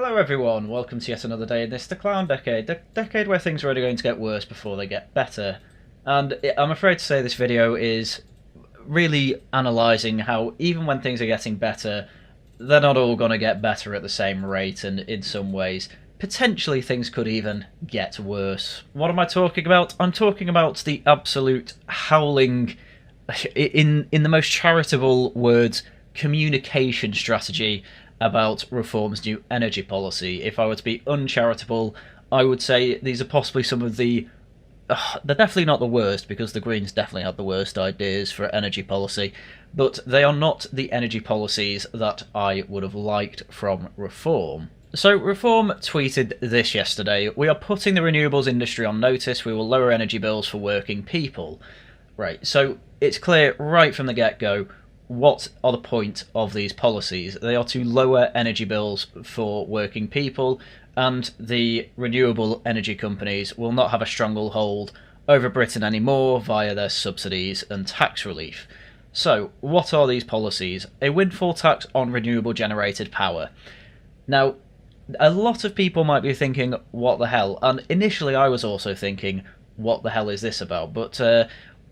Hello everyone, welcome to yet another day in this The Clown Decade, the decade where things are only going to get worse before they get better. And I'm afraid to say this video is really analysing how even when things are getting better, they're not all going to get better at the same rate, and in some ways, potentially things could even get worse. What am I talking about? I'm talking about the absolute howling, in the most charitable words, communication strategy about Reform's new energy policy. If I were to be uncharitable, I would say these are possibly some of the... they're definitely not the worst, because the Greens definitely had the worst ideas for energy policy, but they are not the energy policies that I would have liked from Reform. So Reform tweeted this yesterday: "We are putting the renewables industry on notice. We will lower energy bills for working people." Right, so it's clear right from the get-go what are the point of these policies. They are to lower energy bills for working people, and the renewable energy companies will not have a stranglehold over Britain anymore via their subsidies and tax relief. So, what are these policies? A windfall tax on renewable generated power. Now, a lot of people might be thinking, what the hell? And initially I was also thinking, what the hell is this about? But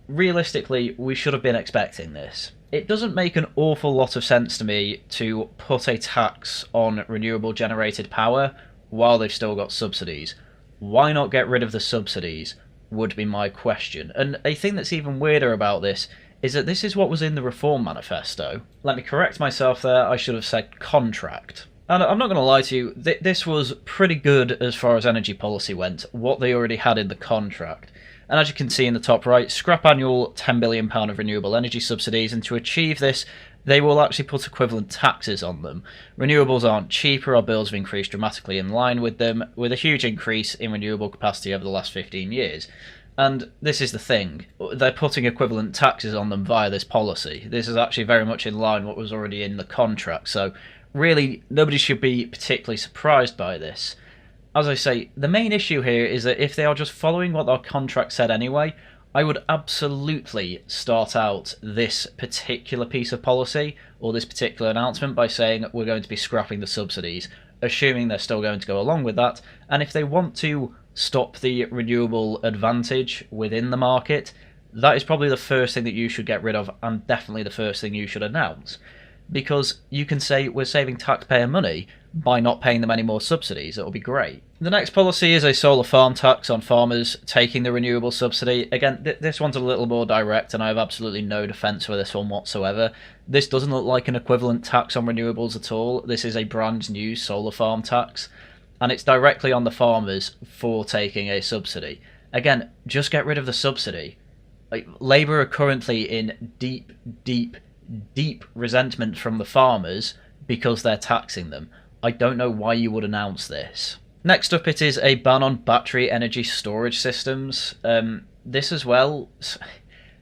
realistically, we should have been expecting this. It doesn't make an awful lot of sense to me to put a tax on renewable generated power while they've still got subsidies. Why not get rid of the subsidies, would be my question. And a thing that's even weirder about this is that this is what was in the Reform manifesto. Let me correct myself there, I should have said contract. And I'm not going to lie to you, this was pretty good as far as energy policy went, what they already had in the contract. And as you can see in the top right, scrap annual £10 billion of renewable energy subsidies, and to achieve this, they will actually put equivalent taxes on them. Renewables aren't cheaper, our bills have increased dramatically in line with them, with a huge increase in renewable capacity over the last 15 years. And this is the thing, they're putting equivalent taxes on them via this policy. This is actually very much in line with what was already in the contract, so really nobody should be particularly surprised by this. As I say, the main issue here is that if they are just following what our contract said anyway, I would absolutely start out this particular piece of policy, or this particular announcement, by saying we're going to be scrapping the subsidies, assuming they're still going to go along with that. And if they want to stop the renewable advantage within the market, that is probably the first thing that you should get rid of, and definitely the first thing you should announce. Because you can say we're saving taxpayer money by not paying them any more subsidies. It'll be great. The next policy is a solar farm tax on farmers taking the renewable subsidy. Again, this one's a little more direct, and I have absolutely no defence for this one whatsoever. This doesn't look like an equivalent tax on renewables at all. This is a brand new solar farm tax, and it's directly on the farmers for taking a subsidy. Again, just get rid of the subsidy. Labour are currently in deep resentment from the farmers because they're taxing them. I don't know why you would announce this. Next up, it is a ban on battery energy storage systems. This as well,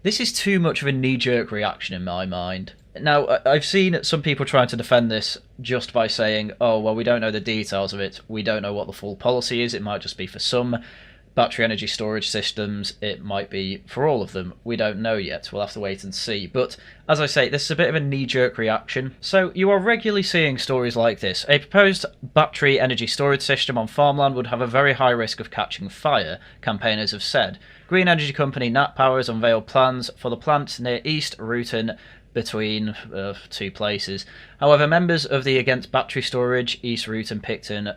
this is too much of a knee-jerk reaction in my mind. Now, I've seen some people trying to defend this just by saying, oh, well, we don't know the details of it, we don't know what the full policy is, it might just be for some battery energy storage systems, it might be for all of them, we don't know yet, we'll have to wait and see. But as I say, this is a bit of a knee-jerk reaction. So you are regularly seeing stories like this. A proposed battery energy storage system on farmland would have a very high risk of catching fire, campaigners have said. Green energy company Nat Power has unveiled plans for the plant near East Ruton, between two places. However, members of the Against Battery Storage, East Ruton, Picton,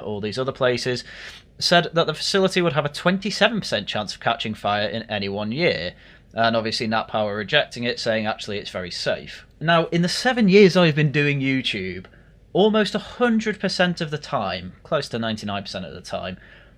all these other places, said that the facility would have a 27% chance of catching fire in any 1 year. And obviously Nat Power rejecting it, saying actually it's very safe. Now, in the 7 years I've been doing YouTube, almost 100% of the time, close to 99% of the time,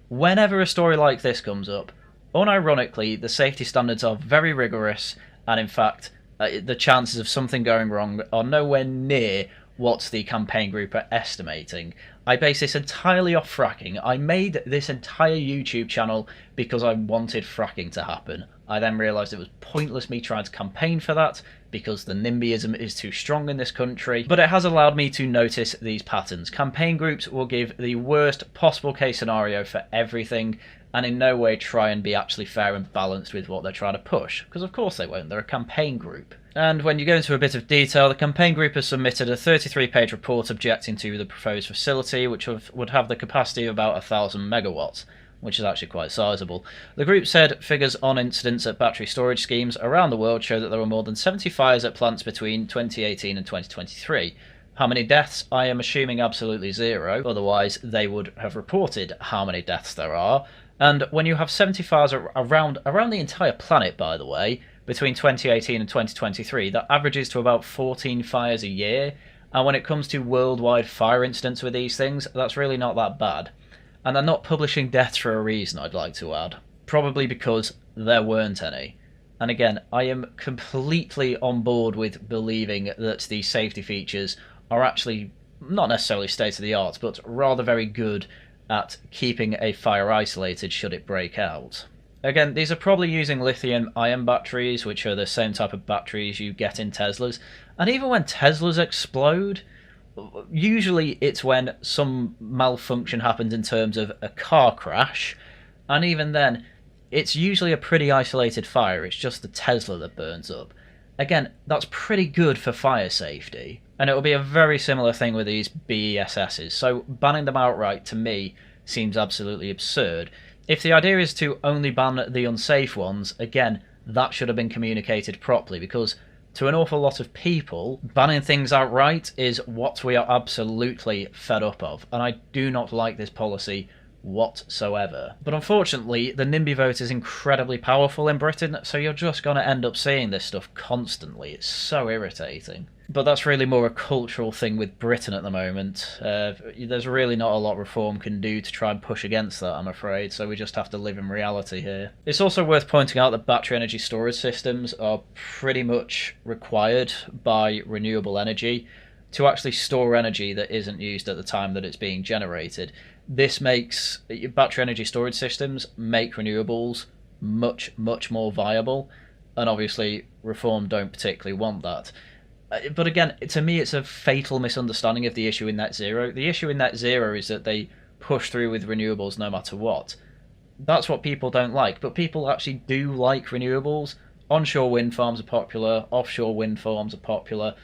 whenever a story like this comes up, unironically, the safety standards are very rigorous, and in fact, the chances of something going wrong are nowhere near what the campaign group are estimating. I base this entirely off fracking. I made this entire YouTube channel because I wanted fracking to happen. I then realised it was pointless me trying to campaign for that because the NIMBYism is too strong in this country, but it has allowed me to notice these patterns. Campaign groups will give the worst possible case scenario for everything, and in no way try and be actually fair and balanced with what they're trying to push, because of course they won't, they're a campaign group. And when you go into a bit of detail, the campaign group has submitted a 33-page report objecting to the proposed facility, which would have the capacity of about 1,000 megawatts, which is actually quite sizable. The group said figures on incidents at battery storage schemes around the world show that there were more than 70 fires at plants between 2018 and 2023. How many deaths? I am assuming absolutely zero, otherwise they would have reported how many deaths there are. And when you have 70 fires around the entire planet, by the way, between 2018 and 2023, that averages to about 14 fires a year. And when it comes to worldwide fire incidents with these things, that's really not that bad. And they're not publishing deaths for a reason, I'd like to add. Probably because there weren't any. And again, I am completely on board with believing that the safety features are actually not necessarily state-of-the-art, but rather very good at keeping a fire isolated should it break out. Again, these are probably using lithium-ion batteries, which are the same type of batteries you get in Teslas. And even when Teslas explode, usually it's when some malfunction happens in terms of a car crash, and even then, it's usually a pretty isolated fire, it's just the Tesla that burns up. Again, that's pretty good for fire safety, and it will be a very similar thing with these BESSs, so banning them outright to me seems absolutely absurd. If the idea is to only ban the unsafe ones, again, that should have been communicated properly, because to an awful lot of people, banning things outright is what we are absolutely fed up of, and I do not like this policy whatsoever. But unfortunately, the NIMBY vote is incredibly powerful in Britain, so you're just going to end up seeing this stuff constantly. It's so irritating. But that's really more a cultural thing with Britain at the moment. There's really not a lot Reform can do to try and push against that, I'm afraid, so we just have to live in reality here. It's also worth pointing out that battery energy storage systems are pretty much required by renewable energy to actually store energy that isn't used at the time that it's being generated. This makes battery energy storage systems make renewables much, much more viable, and obviously Reform don't particularly want that. But again, to me, it's a fatal misunderstanding of the issue in net zero. The issue in net zero is that they push through with renewables no matter what. That's what people don't like, but people actually do like renewables. Onshore wind farms are popular, offshore wind farms are popular.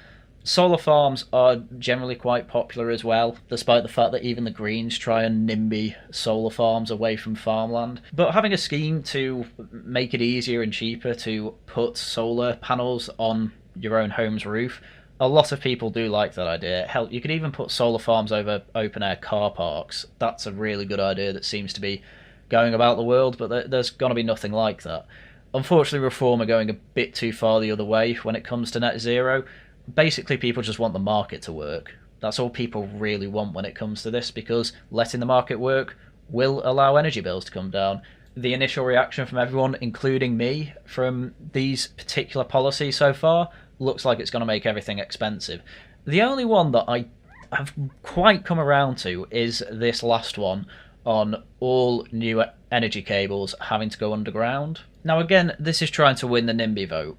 Solar farms are generally quite popular as well, despite the fact that even the Greens try and NIMBY solar farms away from farmland. But having a scheme to make it easier and cheaper to put solar panels on your own home's roof, a lot of people do like that idea. Hell, you could even put solar farms over open-air car parks. That's a really good idea that seems to be going about the world, but there's going to be nothing like that. Unfortunately, Reform are going a bit too far the other way when it comes to net zero. Basically, people just want the market to work. That's all people really want when it comes to this, because letting the market work will allow energy bills to come down. The initial reaction from everyone, including me, from these particular policies so far, looks like it's going to make everything expensive. The only one that I have quite come around to is this last one on all new energy cables having to go underground. Now again, this is trying to win the NIMBY vote.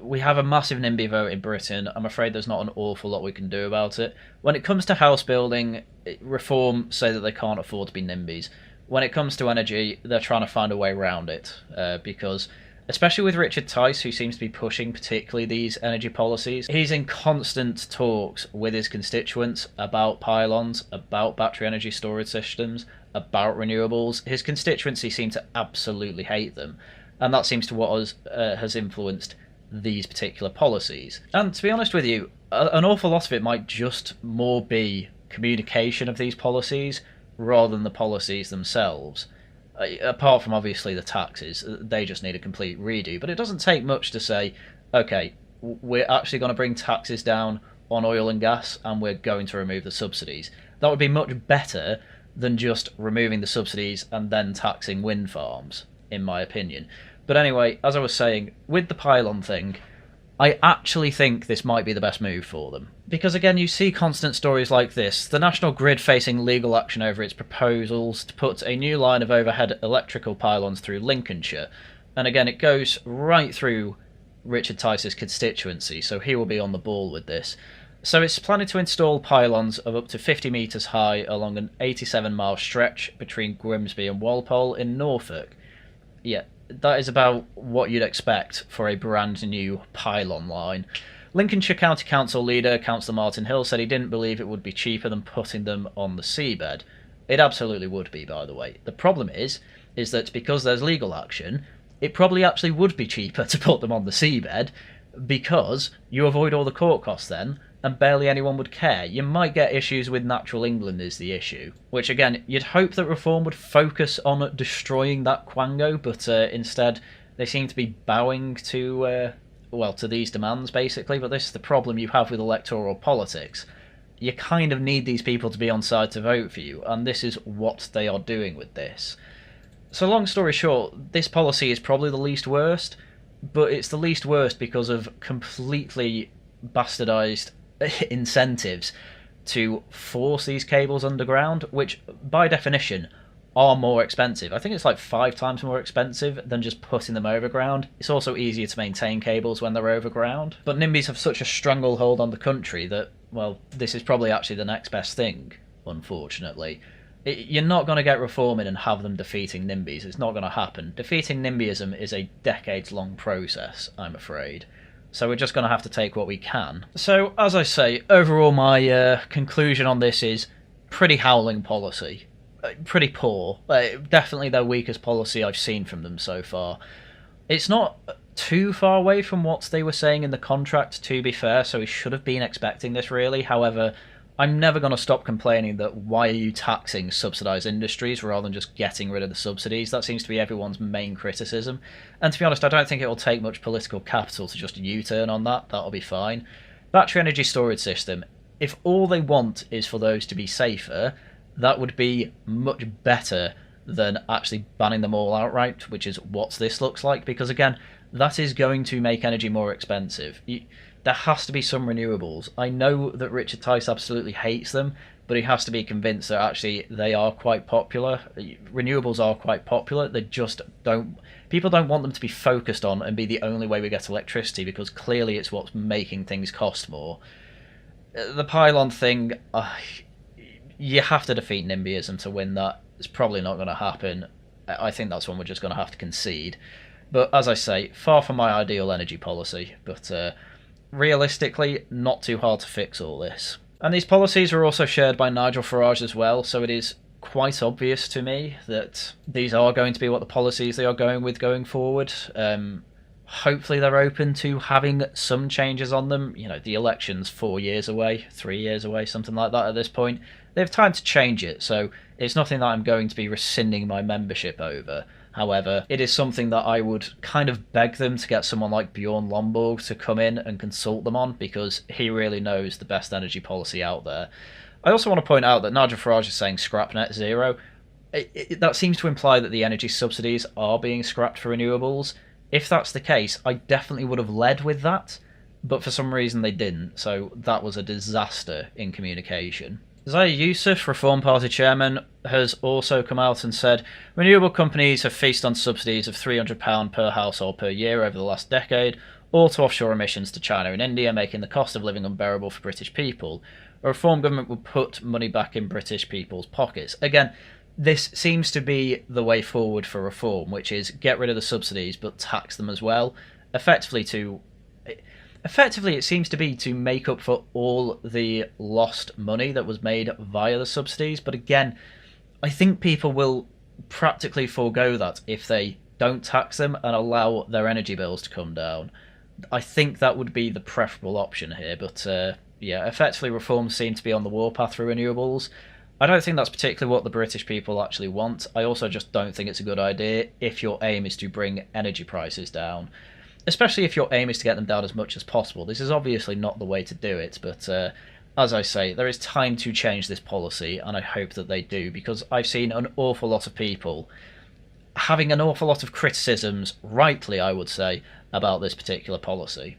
We have a massive NIMBY vote in Britain. I'm afraid there's not an awful lot we can do about it. When it comes to house building, Reform say that they can't afford to be NIMBYs. When it comes to energy, they're trying to find a way around it, because especially with Richard Tice, who seems to be pushing particularly these energy policies, he's in constant talks with his constituents about pylons, about battery energy storage systems, about renewables. His constituency seem to absolutely hate them, and that seems to what has influenced these particular policies. And to be honest with you, an awful lot of it might just more be communication of these policies rather than the policies themselves. Apart from obviously the taxes, they just need a complete redo. But it doesn't take much to say, okay, we're actually going to bring taxes down on oil and gas, and we're going to remove the subsidies. That would be much better than just removing the subsidies and then taxing wind farms, in my opinion. But anyway, as I was saying, with the pylon thing, I actually think this might be the best move for them. Because again, you see constant stories like this. The National Grid facing legal action over its proposals to put a new line of overhead electrical pylons through Lincolnshire. And again, it goes right through Richard Tice's constituency, so he will be on the ball with this. So it's planning to install pylons of up to 50 metres high along an 87-mile stretch between Grimsby and Walpole in Norfolk. Yeah, that is about what you'd expect for a brand new pylon line. Lincolnshire County Council leader, Councillor Martin Hill, said he didn't believe it would be cheaper than putting them on the seabed. It absolutely would be, by the way. The problem is that because there's legal action, it probably actually would be cheaper to put them on the seabed, because you avoid all the court costs then, and barely anyone would care. You might get issues with natural England is the issue, which again, you'd hope that reform would focus on destroying that quango, but instead they seem to be bowing to, to these demands basically. But this is the problem you have with electoral politics. You kind of need these people to be on side to vote for you, and this is what they are doing with this. So long story short, this policy is probably the least worst, but it's the least worst because of completely bastardised incentives to force these cables underground, which by definition are more expensive. I think it's like 5 times more expensive than just putting them overground. It's also easier to maintain cables when they're overground. But NIMBYs have such a stranglehold on the country that, well, this is probably actually the next best thing, unfortunately. You're not going to get reform in and have them defeating NIMBYs. It's not going to happen. Defeating NIMBYism is a decades-long process, I'm afraid. So we're just going to have to take what we can. So, as I say, overall my conclusion on this is pretty howling policy. Pretty poor. Definitely their weakest policy I've seen from them so far. It's not too far away from what they were saying in the contract, to be fair, so we should have been expecting this, really. However, I'm never going to stop complaining that why are you taxing subsidised industries rather than just getting rid of the subsidies? That seems to be everyone's main criticism. And to be honest, I don't think it will take much political capital to just U-turn on that. That'll be fine. Battery energy storage system. If all they want is for those to be safer, that would be much better than actually banning them all outright, which is what this looks like. Because again, that is going to make energy more expensive. There has to be some renewables. I know that Richard Tice absolutely hates them, but he has to be convinced that actually they are quite popular. Renewables are quite popular. They just don't... People don't want them to be focused on and be the only way we get electricity, because clearly it's what's making things cost more. The pylon thing, you have to defeat NIMBYism to win that. It's probably not going to happen. I think that's one we're just going to have to concede. But as I say, far from my ideal energy policy, but realistically, not too hard to fix all this. And these policies are also shared by Nigel Farage as well, so it is quite obvious to me that these are going to be what the policies they are going with going forward. Hopefully they're open to having some changes on them. You know, the election's 4 years away, 3 years away, something like that at this point. They have time to change it, so it's nothing that I'm going to be rescinding my membership over. However, it is something that I would kind of beg them to get someone like Bjorn Lomborg to come in and consult them on, because he really knows the best energy policy out there. I also want to point out that Nigel Farage is saying scrap net zero. That seems to imply that the energy subsidies are being scrapped for renewables. If that's the case, I definitely would have led with that, but for some reason they didn't, so that was a disaster in communication. Zahir Yousaf, Reform Party chairman, has also come out and said renewable companies have feasted on subsidies of £300 per household per year over the last decade, all to offshore emissions to China and India, making the cost of living unbearable for British people. A reform government would put money back in British people's pockets. Again, this seems to be the way forward for reform, which is get rid of the subsidies but tax them as well. Effectively, it seems to be to make up for all the lost money that was made via the subsidies. But again, I think people will practically forego that if they don't tax them and allow their energy bills to come down. I think that would be the preferable option here. But yeah, effectively reforms seem to be on the warpath for renewables. I don't think that's particularly what the British people actually want. I also just don't think it's a good idea if your aim is to bring energy prices down. Especially if your aim is to get them down as much as possible. This is obviously not the way to do it, but as I say, there is time to change this policy, and I hope that they do, because I've seen an awful lot of people having an awful lot of criticisms, rightly I would say, about this particular policy.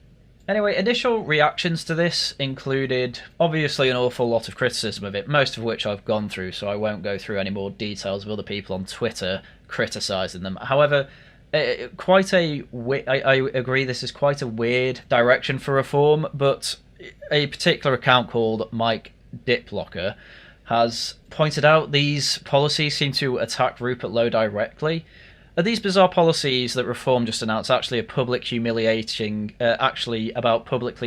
Anyway, initial reactions to this included obviously an awful lot of criticism of it, most of which I've gone through, so I won't go through any more details of other people on Twitter criticising them. However, I agree this is quite a weird direction for reform, but a particular account called Mike Diplocker has pointed out these policies seem to attack Rupert Lowe directly. Are these bizarre policies that Reform just announced actually about publicly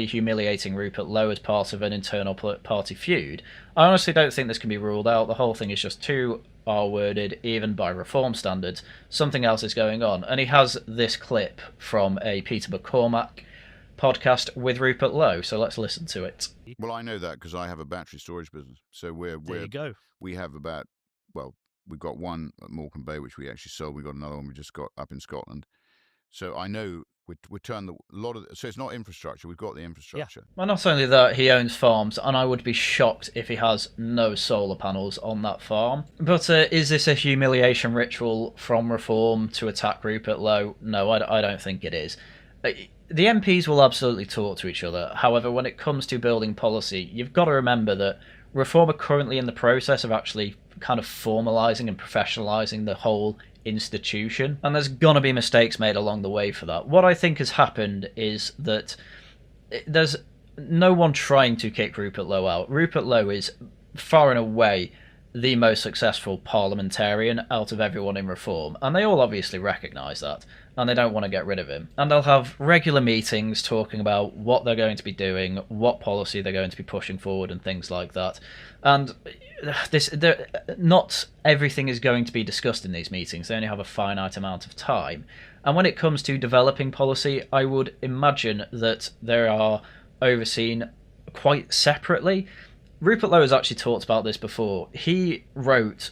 humiliating Rupert Lowe as part of an internal party feud? I honestly don't think this can be ruled out. The whole thing is just too R-worded, even by Reform standards. Something else is going on. And he has this clip from a Peter McCormack podcast with Rupert Lowe, so let's listen to it. Well, I know that because I have a battery storage business. So There you go. we have about, well, we've got one at Morecambe Bay, which we actually sold. We've got another one we just got up in Scotland. So I know we turn a lot of, so it's not infrastructure. We've got the infrastructure. Well, not only that, he owns farms, and I would be shocked if he has no solar panels on that farm. But is this a humiliation ritual from Reform to attack Rupert Lowe? No, I don't think it is. The MPs will absolutely talk to each other. However, when it comes to building policy, you've got to remember that Reform are currently in the process of actually kind of formalising and professionalising the whole institution, and there's going to be mistakes made along the way for that. What I think has happened is that there's no one trying to kick Rupert Lowe out. Rupert Lowe is far and away the most successful parliamentarian out of everyone in Reform, and they all obviously recognise that, and they don't want to get rid of him. And they'll have regular meetings talking about what they're going to be doing, what policy they're going to be pushing forward, and things like that. And not everything is going to be discussed in these meetings. They only have a finite amount of time. And when it comes to developing policy, I would imagine that they are overseen quite separately. Rupert Lowe has actually talked about this before. He wrote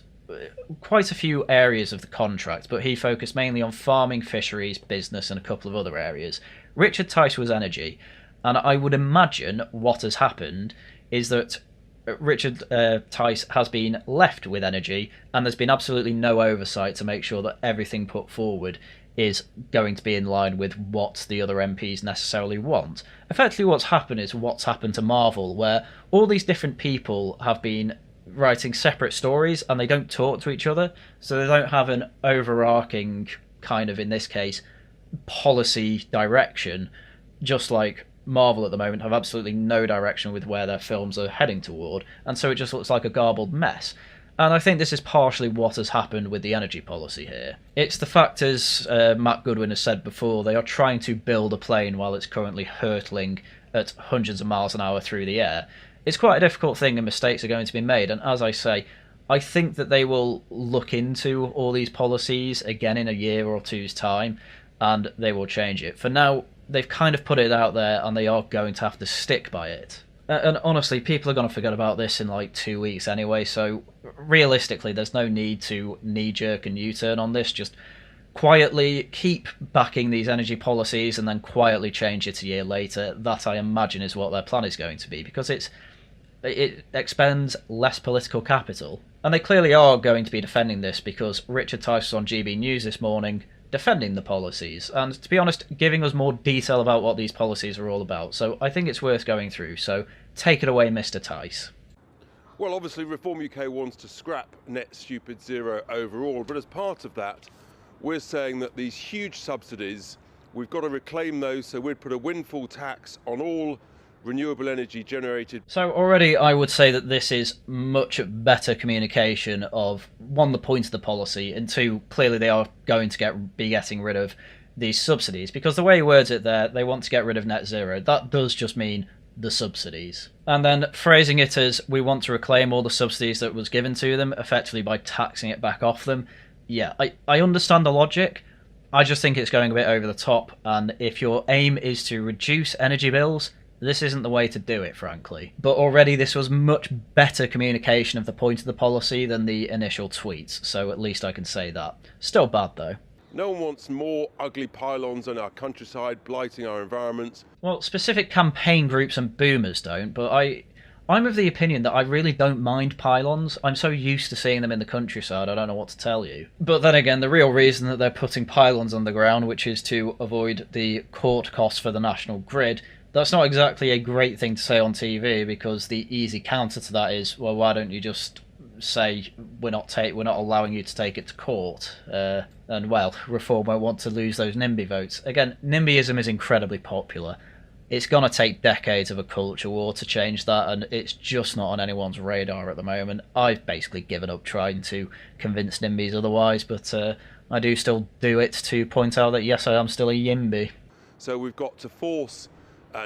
quite a few areas of the contract, but he focused mainly on farming, fisheries, business, and a couple of other areas. Richard Tice was energy, and I would imagine what has happened is that Richard Tice has been left with energy, and there's been absolutely no oversight to make sure that everything put forward is going to be in line with what the other MPs necessarily want. Effectively what's happened is what's happened to Marvel, where all these different people have been writing separate stories and they don't talk to each other, so they don't have an overarching kind of, in this case, policy direction, just like Marvel at the moment have absolutely no direction with where their films are heading toward, and so it just looks like a garbled mess. And I think this is partially what has happened with the energy policy here. It's the fact, as Matt Goodwin has said before, they are trying to build a plane while it's currently hurtling at hundreds of miles an hour through the air. It's quite a difficult thing, and mistakes are going to be made. And as I say, I think that they will look into all these policies again in a year or two's time, and they will change it. For now, they've kind of put it out there, and they are going to have to stick by it. And honestly, people are going to forget about this in like 2 weeks anyway, so realistically, there's no need to knee-jerk and U-turn on this. Just quietly keep backing these energy policies and then quietly change it a year later. That, I imagine, is what their plan is going to be, because it expends less political capital. And they clearly are going to be defending this, because Richard Tice was on GB News this morning defending the policies, and to be honest, giving us more detail about what these policies are all about. So I think it's worth going through. So take it away, Mr. Tice. Well, obviously Reform UK wants to scrap net stupid zero overall, but as part of that, we're saying that these huge subsidies, we've got to reclaim those, so we'd put a windfall tax on all renewable energy generated. So already I would say that this is much better communication of, one, the point of the policy, and two, clearly they are going to be getting rid of these subsidies, because the way he words it there, they want to get rid of net zero. That does just mean the subsidies. And then phrasing it as, we want to reclaim all the subsidies that was given to them, effectively by taxing it back off them. Yeah, I understand the logic. I just think it's going a bit over the top, and if your aim is to reduce energy bills, this isn't the way to do it, frankly. But already this was much better communication of the point of the policy than the initial tweets, so at least I can say that. Still bad, though. No one wants more ugly pylons on our countryside, blighting our environments. Well, specific campaign groups and boomers don't, but I'm of the opinion that I really don't mind pylons. I'm so used to seeing them in the countryside, I don't know what to tell you. But then again, the real reason that they're putting pylons underground, which is to avoid the court costs for the national grid, that's not exactly a great thing to say on TV, because the easy counter to that is, well, why don't you just say we're not allowing you to take it to court? And well, Reform won't want to lose those NIMBY votes. Again, NIMBYism is incredibly popular. it's going to take decades of a culture war to change that, and it's just not on anyone's radar at the moment. I've basically given up trying to convince NIMBYs otherwise, but I do still do it to point out that yes, I am still a YIMBY. So we've got to force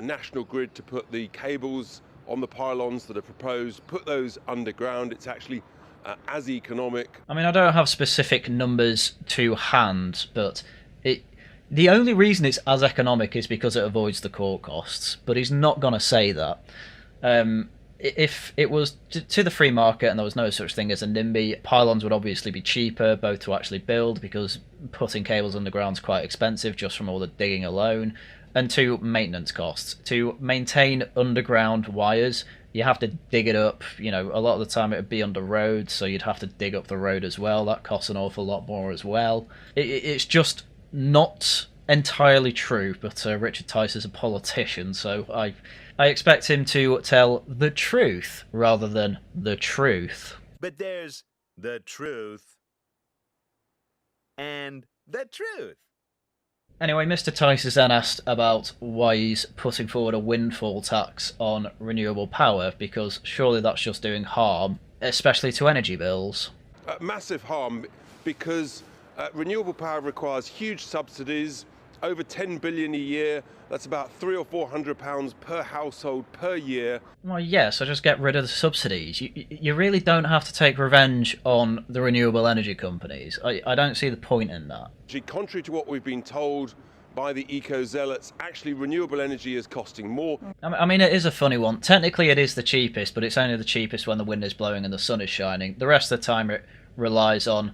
National Grid to put the cables on the pylons that are proposed, put those underground. It's actually as economic. I mean, I don't have specific numbers to hand, but the only reason it's as economic is because it avoids the court costs, but he's not going to say that. If it was to the free market and there was no such thing as a NIMBY, pylons would obviously be cheaper, both to actually build, because putting cables underground is quite expensive just from all the digging alone, and to maintenance costs. To maintain underground wires, you have to dig it up. You know, a lot of the time it would be under roads, so you'd have to dig up the road as well. That costs an awful lot more as well. It's just not entirely true, but Richard Tice is a politician, so I expect him to tell the truth rather than the truth. But there's the truth and the truth. Anyway, Mr. Tice is then asked about why he's putting forward a windfall tax on renewable power, because surely that's just doing harm, especially to energy bills. Massive harm, because renewable power requires huge subsidies, over 10 billion a year. That's about £300 or £400 per household per year. Well, yeah, so just get rid of the subsidies. You really don't have to take revenge on the renewable energy companies. I don't see the point in that. Contrary to what we've been told by the eco-zealots, actually renewable energy is costing more. I mean, it is a funny one. Technically it is the cheapest, but it's only the cheapest when the wind is blowing and the sun is shining. The rest of the time it relies on,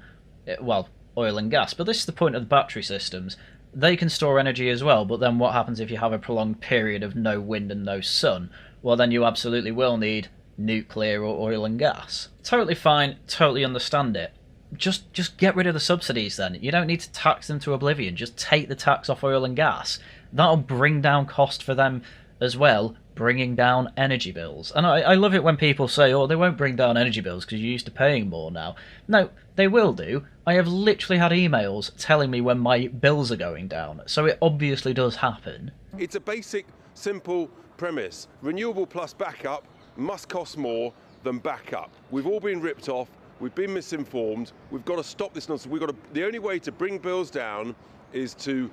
well, oil and gas. But this is the point of the battery systems. They can store energy as well, but then what happens if you have a prolonged period of no wind and no sun? Well, then you absolutely will need nuclear or oil and gas. Totally fine, totally understand it. Just get rid of the subsidies then. You don't need to tax them to oblivion. Just take the tax off oil and gas. That'll bring down cost for them as well, bringing down energy bills. And I love it when people say, oh, they won't bring down energy bills because you're used to paying more now. No, they will do. I have literally had emails telling me when my bills are going down, so it obviously does happen. It's a basic, simple premise. Renewable plus backup must cost more than backup. We've all been ripped off, we've been misinformed, we've got to stop this nonsense. The only way to bring bills down is to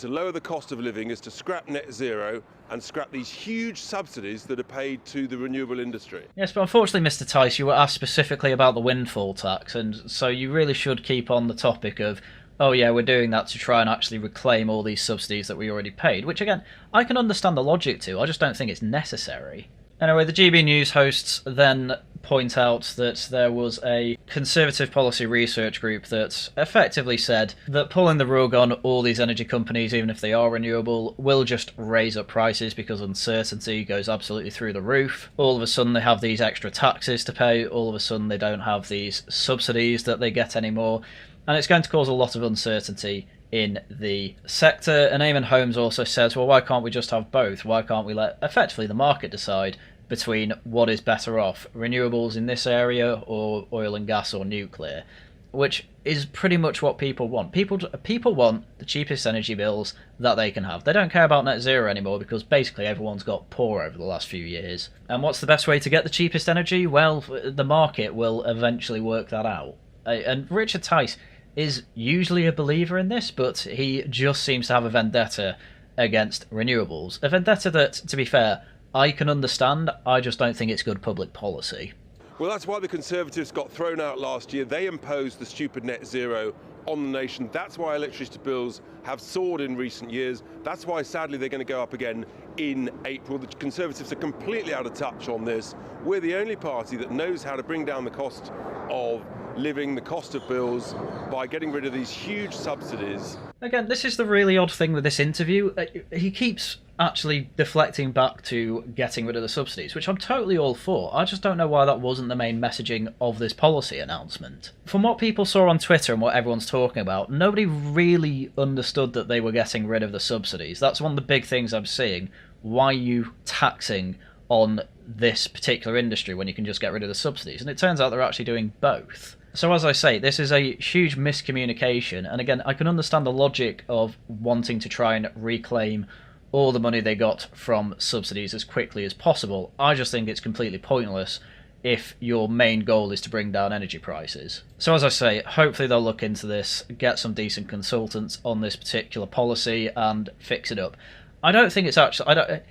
lower the cost of living is to scrap net zero and scrap these huge subsidies that are paid to the renewable industry. Yes, but unfortunately, Mr. Tice, you were asked specifically about the windfall tax, and so you really should keep on the topic of, oh yeah, we're doing that to try and actually reclaim all these subsidies that we already paid, which again, I can understand the logic to, I just don't think it's necessary. Anyway, the GB News hosts then point out that there was a Conservative policy research group that effectively said that pulling the rug on all these energy companies, even if they are renewable, will just raise up prices because uncertainty goes absolutely through the roof. All of a sudden they have these extra taxes to pay, all of a sudden they don't have these subsidies that they get anymore, and it's going to cause a lot of uncertainty in the sector. And Eamon Holmes also says, well, why can't we just have both? Why can't we let effectively the market decide between what is better off, renewables in this area or oil and gas or nuclear? Which is pretty much what people want. People want the cheapest energy bills that they can have. They don't care about net zero anymore because basically everyone's got poor over the last few years. And what's the best way to get the cheapest energy? Well, the market will eventually work that out. And Richard Tice is usually a believer in this, but he just seems to have a vendetta against renewables. A vendetta that, to be fair, I can understand. I just don't think it's good public policy. Well, that's why the Conservatives got thrown out last year. They imposed the stupid net zero on the nation. That's why electricity bills have soared in recent years. That's why, sadly, they're going to go up again in April. The Conservatives are completely out of touch on this. We're the only party that knows how to bring down the cost of living, the cost of bills, by getting rid of these huge subsidies. Again, this is the really odd thing with this interview. He keeps actually deflecting back to getting rid of the subsidies, which I'm totally all for. I just don't know why that wasn't the main messaging of this policy announcement. From what people saw on Twitter and what everyone's talking about, nobody really understood that they were getting rid of the subsidies. That's one of the big things I'm seeing. Why are you taxing on this particular industry when you can just get rid of the subsidies? And it turns out they're actually doing both. So as I say, this is a huge miscommunication, and again, I can understand the logic of wanting to try and reclaim all the money they got from subsidies as quickly as possible. I just think it's completely pointless if your main goal is to bring down energy prices. So as I say, hopefully they'll look into this, get some decent consultants on this particular policy and fix it up. I don't think it's actually...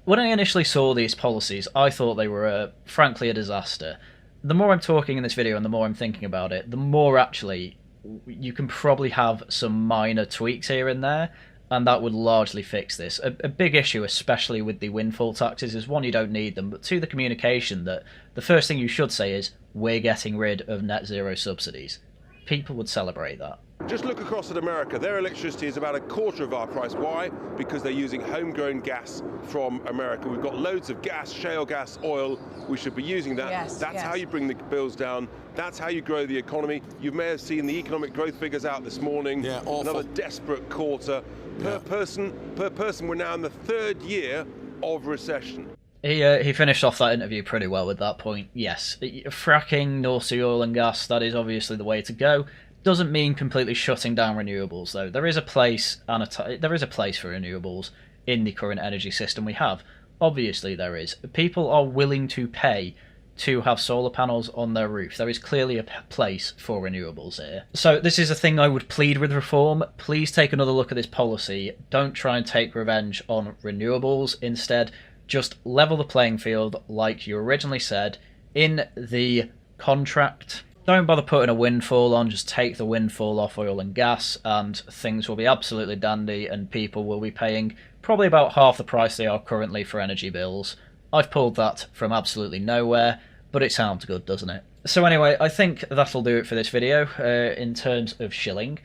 When I initially saw these policies, I thought they were, frankly, a disaster. The more I'm talking in this video and the more I'm thinking about it, the more actually you can probably have some minor tweaks here and there, and that would largely fix this. A big issue, especially with the windfall taxes, is one, you don't need them, but two, the communication that the first thing you should say is, we're getting rid of net zero subsidies. People would celebrate that. Just look across at America. Their electricity is about a quarter of our price. Why? Because they're using homegrown gas from America. We've got loads of gas, shale gas, oil. We should be using that. That's how you bring the bills down. That's how you grow the economy. You may have seen the economic growth figures out this morning. Yeah, awful. Another desperate quarter. Per person, we're now in the third year of recession. He finished off that interview pretty well with that point. Yes, fracking, North Sea oil and gas, that is obviously the way to go. Doesn't mean completely shutting down renewables, though. There is a place for renewables in the current energy system we have. Obviously there is. People are willing to pay to have solar panels on their roof. There is clearly a place for renewables here. So this is a thing I would plead with reform. Please take another look at this policy. Don't try and take revenge on renewables. Instead, just level the playing field like you originally said in the contract. Don't bother putting a windfall on, just take the windfall off oil and gas and things will be absolutely dandy and people will be paying probably about half the price they are currently for energy bills. I've pulled that from absolutely nowhere, but it sounds good, doesn't it? So anyway, I think that'll do it for this video in terms of shilling.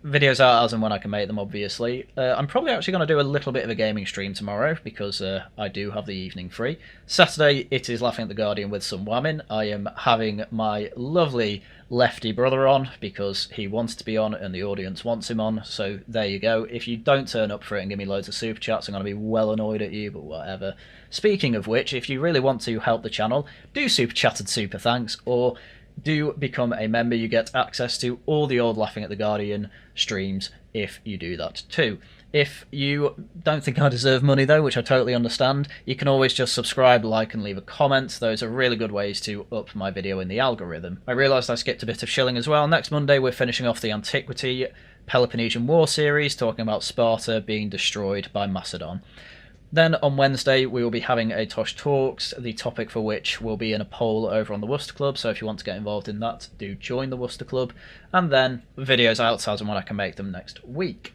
Videos are as and when I can make them, obviously. I'm probably actually going to do a little bit of a gaming stream tomorrow, because I do have the evening free. Saturday, it is Laughing at the Guardian with some whamming. I am having my lovely lefty brother on, because he wants to be on and the audience wants him on, so there you go. If you don't turn up for it and give me loads of super chats, I'm going to be well annoyed at you, but whatever. Speaking of which, if you really want to help the channel, do super chat and super thanks, or do become a member. You get access to all the old Laughing at the Guardian streams if you do that too. If you don't think I deserve money though, which I totally understand, you can always just subscribe, like and leave a comment. Those are really good ways to up my video in the algorithm. I realised I skipped a bit of shilling as well. Next Monday we're finishing off the Antiquity Peloponnesian War series, talking about Sparta being destroyed by Macedon. Then on Wednesday we will be having a Tosh Talks, the topic for which will be in a poll over on the Worcester Club, so if you want to get involved in that, do join the Worcester Club. And then videos out as and when I can make them next week.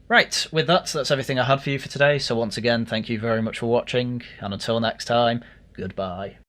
Right, with that, that's everything I had for you for today, so once again, thank you very much for watching, and until next time, goodbye.